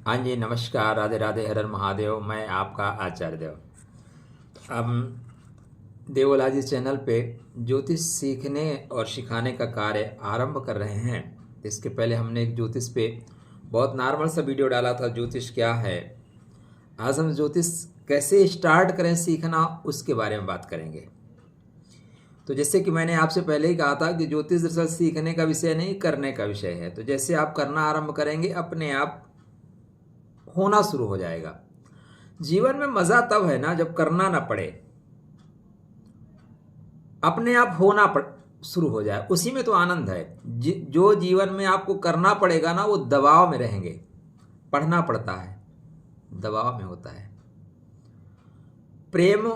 हाँ जी, नमस्कार, राधे राधे, हर हर महादेव। मैं आपका आचार्य देव। हम देवोलाजी चैनल पे ज्योतिष सीखने और सिखाने का कार्य आरंभ कर रहे हैं। इसके पहले हमने एक ज्योतिष पे बहुत नॉर्मल सा वीडियो डाला था, ज्योतिष क्या है। आज हम ज्योतिष कैसे स्टार्ट करें सीखना, उसके बारे में बात करेंगे। तो जैसे कि मैंने आपसे पहले ही कहा था कि ज्योतिष दरअसल सीखने का विषय नहीं, करने का विषय है। तो जैसे आप करना आरंभ करेंगे, अपने आप होना शुरू हो जाएगा। जीवन में मजा तब है ना जब करना ना पड़े, अपने आप होना शुरू हो जाए, उसी में तो आनंद है। जो जीवन में आपको करना पड़ेगा ना, वो दबाव में रहेंगे। पढ़ना पड़ता है, दबाव में होता है। प्रेम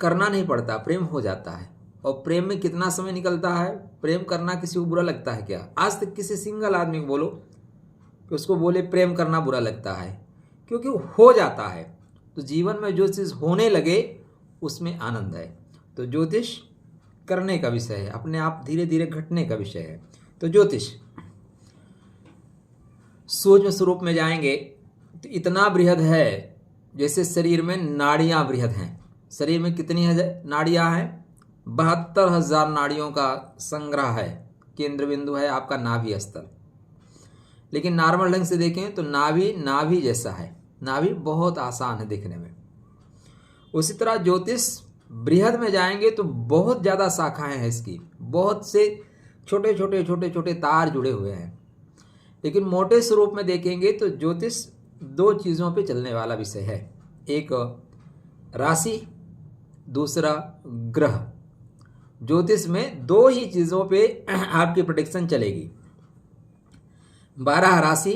करना नहीं पड़ता, प्रेम हो जाता है। और प्रेम में कितना समय निकलता है। प्रेम करना किसी को बुरा लगता है क्या? आज तक किसी सिंगल आदमी को बोलो कि उसको बोले प्रेम करना बुरा लगता है, क्योंकि हो जाता है। तो जीवन में जो चीज़ होने लगे उसमें आनंद है। तो ज्योतिष करने का विषय है, अपने आप धीरे धीरे घटने का विषय है। तो ज्योतिष सूक्ष्म स्वरूप में जाएंगे तो इतना बृहद है जैसे शरीर में नाड़ियां बृहद हैं। शरीर में कितनी नाड़ियां हैं? 72,000 नाड़ियों का संग्रह है। केंद्र बिंदु है आपका नाभि स्थल। लेकिन नॉर्मल ढंग से देखें तो नाभि जैसा है। नाभि बहुत आसान है दिखने में। उसी तरह ज्योतिष बृहद में जाएंगे तो बहुत ज़्यादा शाखाएं हैं इसकी, बहुत से छोटे छोटे तार जुड़े हुए हैं। लेकिन मोटे स्वरूप में देखेंगे तो ज्योतिष दो चीज़ों पे चलने वाला विषय है। एक राशि, दूसरा ग्रह। ज्योतिष में दो ही चीज़ों पे आपकी प्रेडिक्शन चलेगी, 12 राशि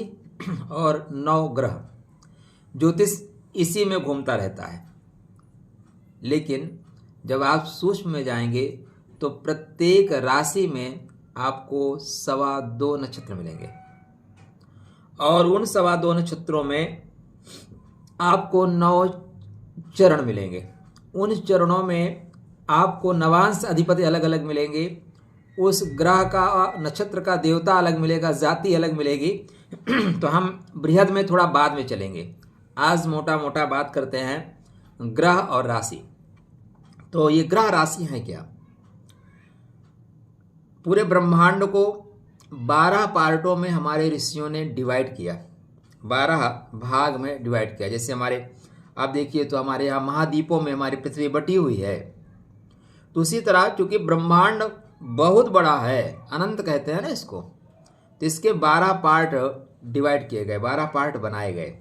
और 9 ग्रह। ज्योतिष इसी में घूमता रहता है। लेकिन जब आप सूक्ष्म में जाएंगे तो प्रत्येक राशि में आपको 2.25 नक्षत्र मिलेंगे, और उन 2.25 नक्षत्रों में आपको 9 चरण मिलेंगे। उन चरणों में आपको नवांश अधिपति अलग अलग मिलेंगे। उस ग्रह का, नक्षत्र का देवता अलग मिलेगा, जाति अलग मिलेगी। तो हम बृहद में थोड़ा बाद में चलेंगे। आज मोटा मोटा बात करते हैं ग्रह और राशि। तो ये ग्रह राशि हैं क्या? पूरे ब्रह्मांड को 12 पार्टों में हमारे ऋषियों ने डिवाइड किया, 12 भाग में डिवाइड किया। जैसे हमारे आप देखिए तो हमारे यहाँ महाद्वीपों में हमारी पृथ्वी बटी हुई है। तो उसी तरह चूंकि ब्रह्मांड बहुत बड़ा है, अनंत कहते हैं ना इसको, तो इसके 12 पार्ट डिवाइड किए गए, 12 पार्ट बनाए गए।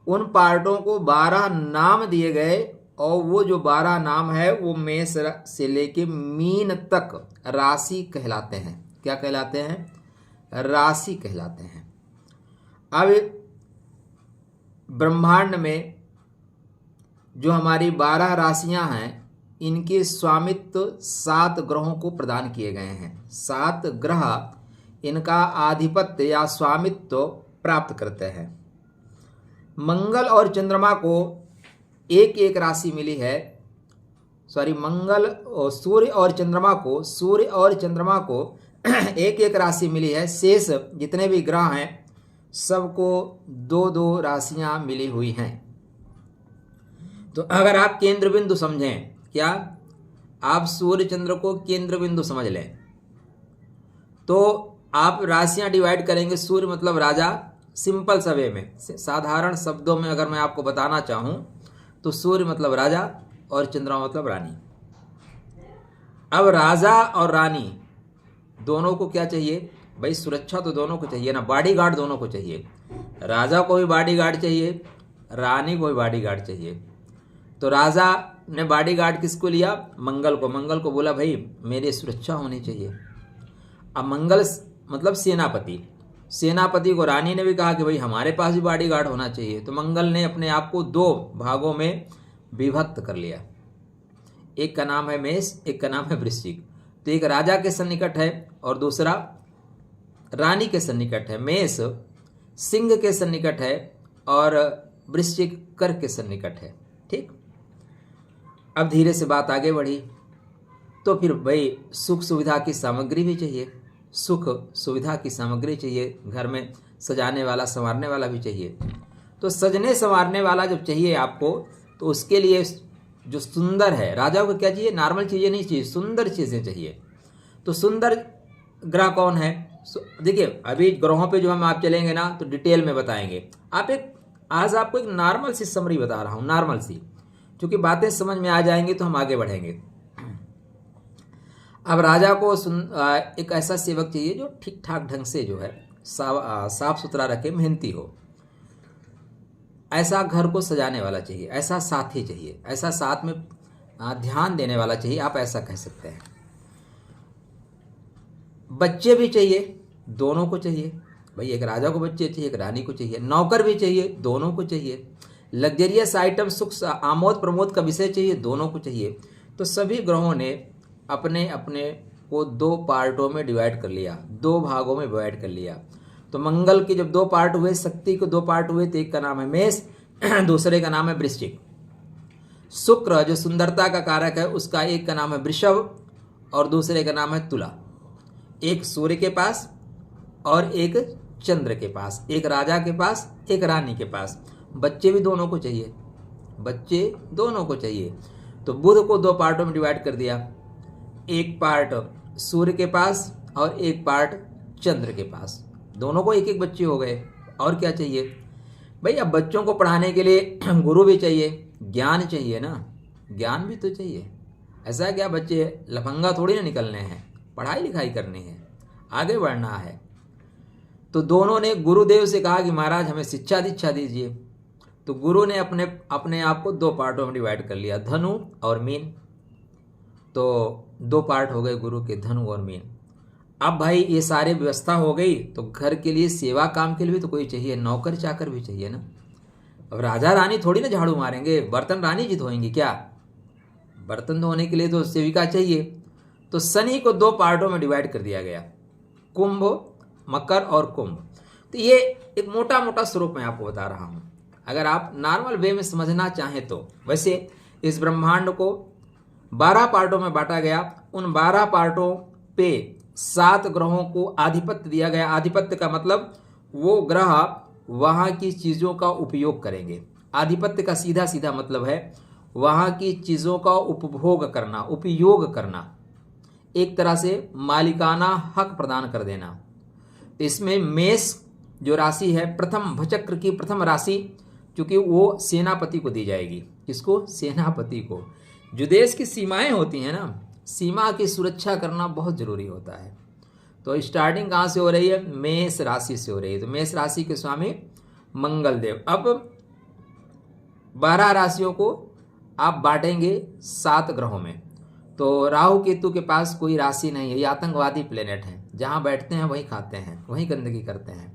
उन पार्टों को 12 नाम दिए गए, और वो जो 12 नाम है वो मेष से लेके मीन तक राशि कहलाते हैं। क्या कहलाते हैं? राशि कहलाते हैं। अब ब्रह्मांड में जो हमारी 12 राशियां हैं, इनके स्वामित्व 7 ग्रहों को प्रदान किए गए हैं। 7 ग्रह इनका आधिपत्य या स्वामित्व प्राप्त करते हैं। मंगल और चंद्रमा को एक एक राशि मिली है। मंगल और सूर्य और चंद्रमा को एक एक राशि मिली है। शेष जितने भी ग्रह हैं सबको 2-2 राशियां मिली हुई हैं। तो अगर आप केंद्र बिंदु समझें, क्या आप सूर्य चंद्र को केंद्र बिंदु समझ लें, तो आप राशियां डिवाइड करेंगे। सूर्य मतलब राजा, सिंपल सा वे में, साधारण शब्दों में अगर मैं आपको बताना चाहूं तो सूर्य मतलब राजा और चंद्रमा मतलब रानी। अब राजा और रानी दोनों को क्या चाहिए भाई? सुरक्षा तो दोनों को चाहिए ना, बॉडीगार्ड दोनों को चाहिए। राजा को भी बॉडीगार्ड चाहिए, रानी को भी बॉडीगार्ड चाहिए। तो राजा ने बॉडीगार्ड किसको लिया? मंगल को। मंगल को बोला भाई मेरी सुरक्षा होनी चाहिए। अब मंगल मतलब सेनापति, सेनापति को रानी ने भी कहा कि भाई हमारे पास भी बॉडीगार्ड होना चाहिए। तो मंगल ने अपने आप को 2 भागों में विभक्त कर लिया। एक का नाम है मेष, एक का नाम है वृश्चिक। तो एक राजा के सन्निकट है और दूसरा रानी के सन्निकट है। मेष सिंह के सन्निकट है और वृश्चिक कर्क के सन्निकट है। ठीक, अब धीरे से बात आगे बढ़ी। तो फिर भाई सुख सुविधा की सामग्री भी चाहिए, सुख सुविधा की सामग्री चाहिए। घर में सजाने वाला संवारने वाला भी चाहिए। तो सजने संवारने वाला जब चाहिए आपको, तो उसके लिए जो सुंदर है, राजा को क्या चाहिए, नॉर्मल चीज़ें नहीं चाहिए, सुंदर चीज़ें चाहिए। तो सुंदर ग्रह कौन है? देखिए अभी ग्रहों पे जो हम आप चलेंगे ना तो डिटेल में बताएंगे। आज आपको एक नॉर्मल सी समरी बता रहा हूँ, नॉर्मल सी, क्योंकि बातें समझ में आ जाएंगी तो हम आगे बढ़ेंगे। अब राजा को एक ऐसा सेवक चाहिए जो ठीक ठाक ढंग से जो है साफ सुथरा रखे, मेहनती हो। ऐसा घर को सजाने वाला चाहिए, ऐसा साथी चाहिए, ऐसा साथ में ध्यान देने वाला चाहिए, आप ऐसा कह सकते हैं। बच्चे भी चाहिए, दोनों को चाहिए भाई, एक राजा को बच्चे चाहिए, एक रानी को चाहिए। नौकर भी चाहिए, दोनों को चाहिए। लग्जरियस आइटम, सुख आमोद प्रमोद का विषय चाहिए, दोनों को चाहिए। तो सभी ग्रहों ने अपने अपने को 2 पार्टों में डिवाइड कर लिया, 2 भागों में डिवाइड कर लिया। तो मंगल के जब 2 पार्ट हुए, शक्ति के 2 पार्ट हुए, तो एक का नाम है मेष, दूसरे का नाम है वृश्चिक। शुक्र जो सुंदरता का कारक है, उसका एक का नाम है वृषभ और दूसरे का नाम है तुला। एक सूर्य के पास और एक चंद्र के पास, एक राजा के पास, एक रानी के पास। बच्चे भी दोनों को चाहिए, बच्चे दोनों को चाहिए। तो बुध को 2 पार्टों में डिवाइड कर दिया, एक पार्ट सूर्य के पास और एक पार्ट चंद्र के पास। दोनों को एक एक बच्चे हो गए। और क्या चाहिए भाई? अब बच्चों को पढ़ाने के लिए गुरु भी चाहिए, ज्ञान चाहिए ना, ज्ञान भी तो चाहिए। ऐसा क्या बच्चे लफंगा थोड़ी ना निकलने हैं, पढ़ाई लिखाई करनी है, आगे बढ़ना है। तो दोनों ने गुरुदेव से कहा कि महाराज हमें शिक्षा दीक्षा दीजिए। तो गुरु ने अपने आप को 2 पार्टों में डिवाइड कर लिया, धनु और मीन। तो 2 पार्ट हो गए गुरु के, धनु और मीन। अब भाई ये सारी व्यवस्था हो गई, तो घर के लिए सेवा काम के लिए भी तो कोई चाहिए, नौकर चाकर भी चाहिए ना। अब राजा रानी थोड़ी ना झाड़ू मारेंगे, बर्तन रानी जी धोएंगी क्या? बर्तन धोने के लिए तो सेविका चाहिए। तो शनि को 2 पार्टों में डिवाइड कर दिया गया, कुंभ, मकर और कुंभ। तो ये एक मोटा मोटा स्वरूप मैं आपको बता रहा हूँ, अगर आप नॉर्मल वे में समझना चाहें तो। वैसे इस ब्रह्मांड को 12 पार्टों में बांटा गया। उन 12 पार्टों पे 7 ग्रहों को आधिपत्य दिया गया। आधिपत्य का मतलब वो ग्रह वहाँ की चीज़ों का उपयोग करेंगे। आधिपत्य का सीधा सीधा मतलब है वहाँ की चीज़ों का उपभोग करना, उपयोग करना, एक तरह से मालिकाना हक प्रदान कर देना। तो इसमें मेष जो राशि है, प्रथम भचक्र की प्रथम राशि, क्योंकि वो सेनापति को दी जाएगी। किसको? सेनापति को। जो देश की सीमाएं होती हैं ना, सीमा की सुरक्षा करना बहुत जरूरी होता है। तो स्टार्टिंग कहाँ से हो रही है? मेष राशि से हो रही है। तो मेष राशि के स्वामी मंगल देव। अब 12 राशियों को आप बांटेंगे 7 ग्रहों में। तो राहु केतु के पास कोई राशि नहीं है, ये आतंकवादी प्लेनेट हैं, जहाँ बैठते हैं वहीं खाते हैं, वहीं गंदगी करते हैं।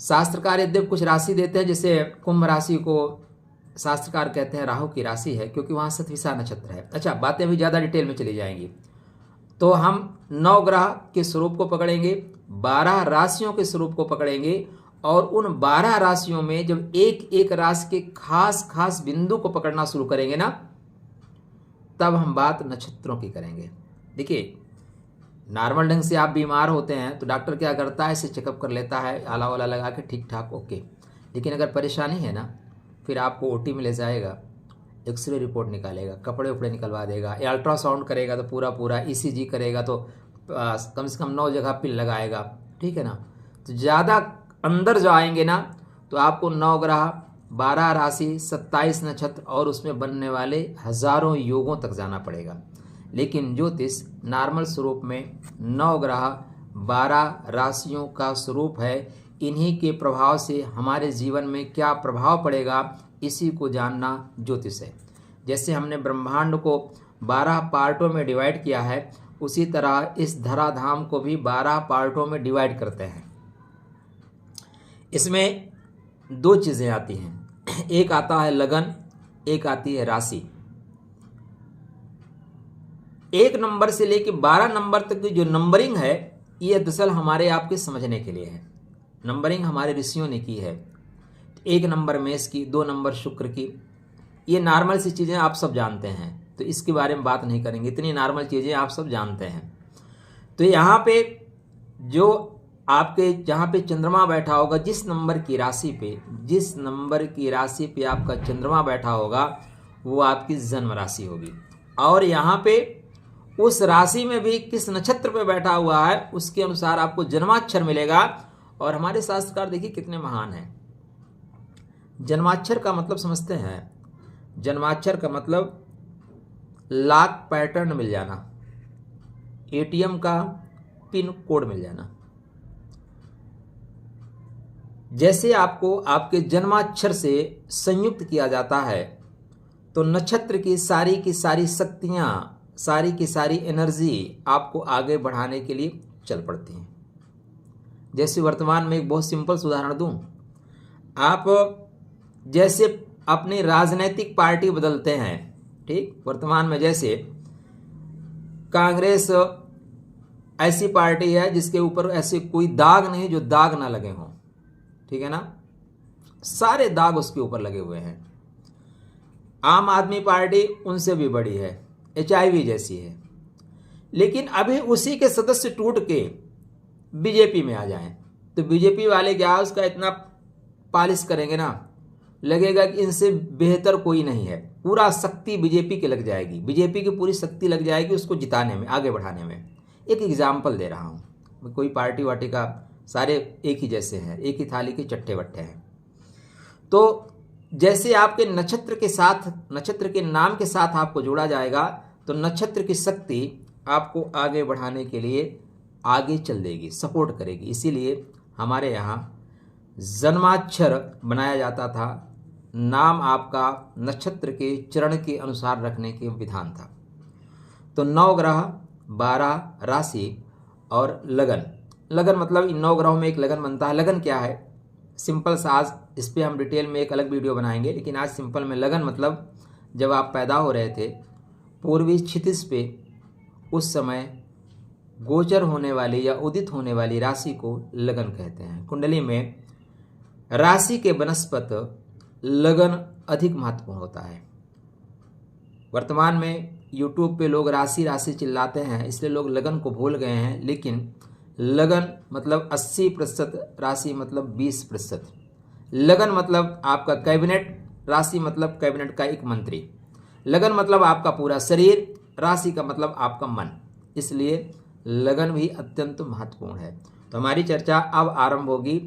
शास्त्रकार यद्यपि कुछ राशि देते हैं, जैसे कुंभ राशि को शास्त्रकार कहते हैं राहु की राशि है, क्योंकि वहाँ शतभिषा नक्षत्र है। अच्छा, बातें अभी ज़्यादा डिटेल में चली जाएंगी। तो हम 9 ग्रह के स्वरूप को पकड़ेंगे, 12 राशियों के स्वरूप को पकड़ेंगे, और उन 12 राशियों में जब एक एक राशि के खास खास बिंदु को पकड़ना शुरू करेंगे ना, तब हम बात नक्षत्रों की करेंगे। देखिए, नॉर्मल ढंग से आप बीमार होते हैं तो डॉक्टर क्या करता है, इसे चेकअप कर लेता है, आला वाला लगा के ठीक ठाक ओके। लेकिन अगर परेशानी है ना, फिर आपको ओटी में ले जाएगा, एक्सरे रिपोर्ट निकालेगा, कपड़े उपड़े निकलवा देगा, या अल्ट्रासाउंड करेगा तो पूरा ईसीजी करेगा तो कम से कम 9 जगह पिन लगाएगा, ठीक है ना। तो ज़्यादा अंदर जो आएंगे ना, तो आपको 9 ग्रह, 12 राशि, 27 नक्षत्र और उसमें बनने वाले हजारों योगों तक जाना पड़ेगा। लेकिन ज्योतिष नॉर्मल स्वरूप में 9 ग्रह 12 राशियों का स्वरूप है। इन्हीं के प्रभाव से हमारे जीवन में क्या प्रभाव पड़ेगा, इसी को जानना ज्योतिष है। जैसे हमने ब्रह्मांड को 12 पार्टों में डिवाइड किया है, उसी तरह इस धराधाम को भी 12 पार्टों में डिवाइड करते हैं। इसमें 2 चीज़ें आती हैं, एक आता है लगन, एक आती है राशि। 1 नंबर से लेकर 12 नंबर तक की जो नंबरिंग है, ये दरअसल हमारे आपके समझने के लिए है। नंबरिंग हमारे ऋषियों ने की है। 1 नंबर मेष की, 2 नंबर शुक्र की, ये नॉर्मल सी चीज़ें आप सब जानते हैं, तो इसके बारे में बात नहीं करेंगे, इतनी नॉर्मल चीज़ें आप सब जानते हैं। तो यहाँ पे जो आपके जहाँ पे चंद्रमा बैठा होगा, जिस नंबर की राशि पे आपका चंद्रमा बैठा होगा वो आपकी जन्म राशि होगी। और यहाँ पे उस राशि में भी किस नक्षत्र पे बैठा हुआ है उसके अनुसार आपको जन्माक्षर मिलेगा। और हमारे शास्त्रकार देखिए कितने महान हैं। जन्माक्षर का मतलब समझते हैं? जन्माक्षर का मतलब लॉक पैटर्न मिल जाना, एटीएम का पिन कोड मिल जाना। जैसे आपको आपके जन्माक्षर से संयुक्त किया जाता है तो नक्षत्र की सारी शक्तियां, सारी की सारी एनर्जी आपको आगे बढ़ाने के लिए चल पड़ती हैं। जैसे वर्तमान में एक बहुत सिंपल उदाहरण दूं, आप जैसे अपनी राजनीतिक पार्टी बदलते हैं, ठीक, वर्तमान में जैसे कांग्रेस ऐसी पार्टी है जिसके ऊपर ऐसे कोई दाग नहीं जो दाग ना लगे हों, ठीक है ना, सारे दाग उसके ऊपर लगे हुए हैं। आम आदमी पार्टी उनसे भी बड़ी है, HIV जैसी है। लेकिन अभी उसी के सदस्य टूट के बीजेपी में आ जाएं तो बीजेपी वाले क्या उसका इतना पालिश करेंगे ना, लगेगा कि इनसे बेहतर कोई नहीं है। पूरा शक्ति बीजेपी के लग जाएगी, बीजेपी की पूरी शक्ति लग जाएगी उसको जिताने में, आगे बढ़ाने में। एक एग्जाम्पल दे रहा हूँ, कोई पार्टी वार्टी का सारे एक ही जैसे हैं, एक ही थाली के चट्टे बट्टे हैं। तो जैसे आपके नक्षत्र के साथ, नक्षत्र के नाम के साथ आपको जोड़ा जाएगा तो नक्षत्र की शक्ति आपको आगे बढ़ाने के लिए आगे चल देगी, सपोर्ट करेगी। इसीलिए हमारे यहाँ जन्माक्षर बनाया जाता था, नाम आपका नक्षत्र के चरण के अनुसार रखने के विधान था। तो 9 ग्रह, 12 राशि और लगन। लगन मतलब इन 9 ग्रहों में एक लगन बनता है। लगन क्या है? सिंपल सा, आज इस पर हम डिटेल में एक अलग वीडियो बनाएंगे, लेकिन आज सिंपल में लगन मतलब जब आप पैदा हो रहे थे पूर्वी क्षितिज पे उस समय गोचर होने वाली या उदित होने वाली राशि को लगन कहते हैं। कुंडली में राशि के बनस्पत लगन अधिक महत्वपूर्ण होता है। वर्तमान में यूट्यूब पे लोग राशि राशि चिल्लाते हैं, इसलिए लोग लगन को भूल गए हैं। लेकिन लगन मतलब 80%, राशि मतलब 20%। लगन मतलब आपका कैबिनेट, राशि मतलब कैबिनेट का एक मंत्री। लगन मतलब आपका पूरा शरीर, राशि का मतलब आपका मन। इसलिए लगन भी अत्यंत महत्वपूर्ण है। तो हमारी चर्चा अब आरंभ होगी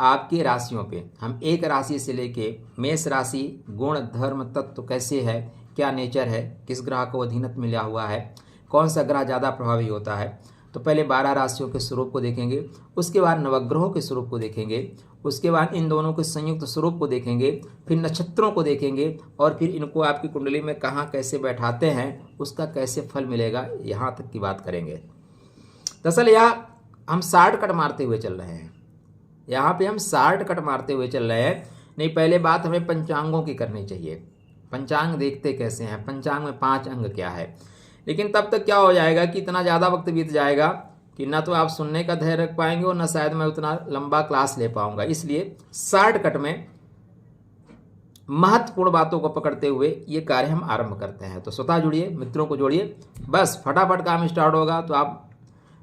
आपकी राशियों पे। हम एक राशि से लेके मेष राशि, गुण धर्म तत्व कैसे है, क्या नेचर है, किस ग्रह को अधीनत्व मिला हुआ है, कौन सा ग्रह ज़्यादा प्रभावी होता है। तो पहले 12 राशियों के स्वरूप को देखेंगे, उसके बाद नवग्रहों के स्वरूप को देखेंगे, उसके बाद इन दोनों के संयुक्त स्वरूप को देखेंगे, फिर नक्षत्रों को देखेंगे और फिर इनको आपकी कुंडली में कहाँ कैसे बैठाते हैं, उसका कैसे फल मिलेगा, यहाँ तक की बात करेंगे। दरअसल यहाँ हम शॉर्टकट मारते हुए चल रहे हैं, यहाँ पे हम शॉर्टकट मारते हुए चल रहे हैं। नहीं, पहले बात हमें पंचांगों की करनी चाहिए। पंचांग देखते कैसे हैं, पंचांग में 5 अंग क्या है। लेकिन तब तक क्या हो जाएगा कि इतना ज़्यादा वक्त बीत जाएगा कि ना तो आप सुनने का धैर्य रख पाएंगे और ना शायद मैं उतना लंबा क्लास ले पाऊंगा। इसलिए शॉर्टकट में महत्वपूर्ण बातों को पकड़ते हुए ये कार्य हम आरंभ करते हैं। तो स्वतः जुड़िए, मित्रों को जोड़िए, बस फटाफट काम स्टार्ट होगा। तो आप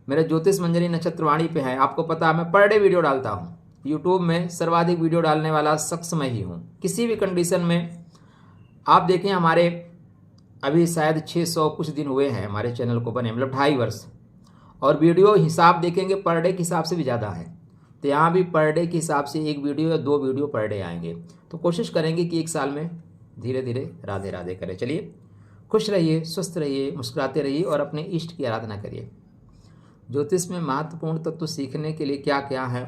मेरे ज्योतिष मंजरी नक्षत्रवाणी पे हैं, आपको पता है मैं पर डे वीडियो डालता हूँ। यूट्यूब में सर्वाधिक वीडियो डालने वाला शख्स मैं ही हूँ। किसी भी कंडीशन में आप देखें, हमारे अभी शायद 600 कुछ दिन हुए हैं हमारे चैनल को बने, मतलब 2.5 वर्ष। और वीडियो हिसाब देखेंगे पर डे के हिसाब से भी ज़्यादा है। तो यहाँ भी पर डे के हिसाब से 1 वीडियो या 2 वीडियो पर डे आएंगे। तो कोशिश करेंगे कि 1 साल में धीरे धीरे राधे राधे करें। चलिए, खुश रहिए, स्वस्थ रहिए, मुस्कुराते रहिए और अपने इष्ट की आराधना करिए। ज्योतिष में महत्वपूर्ण तत्व सीखने के लिए क्या क्या है